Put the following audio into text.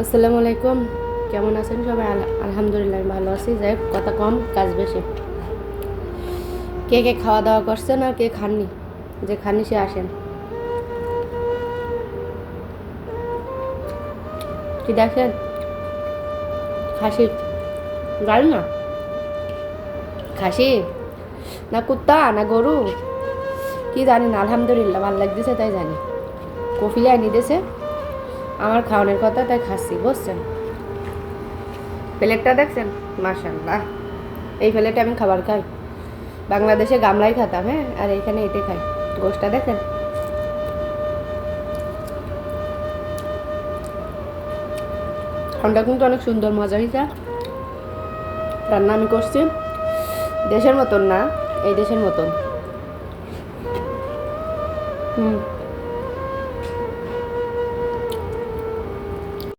আসসালামু আলাইকুম। কেমন আছেন সবাই? আলহামদুলিল্লাহ আমি ভালো আছি। যাই হোক, কথা কম কাজ বেশি। কে কে খাওয়া দাওয়া করছেন আর কে খাননি? যে খাননি সে আসেন। কি দেখেন? খাসি গাড়ি না, খাসি না কুত্তা না গরু কি জানি না। আলহামদুলিল্লাহ ভালো লাগতেছে তাই জানি। কফিলে আনি দিয়েছে আমার খাওয়ানোর কথা, তাই খাচ্ছি। বুঝছেন? প্লেটটা দেখছেন? মাশাআল্লাহ। এই প্লেটে আমি খাবার খাই। বাংলাদেশে গামলাই খেতাম, হ্যাঁ, আর এইখানে এটাই খাই। গোশটা দেখেন? ঠান্ডা কিন্তু অনেক সুন্দর মজা হয়েছে। রান্না আমি করছি দেশের মতন না, এই দেশের মতন।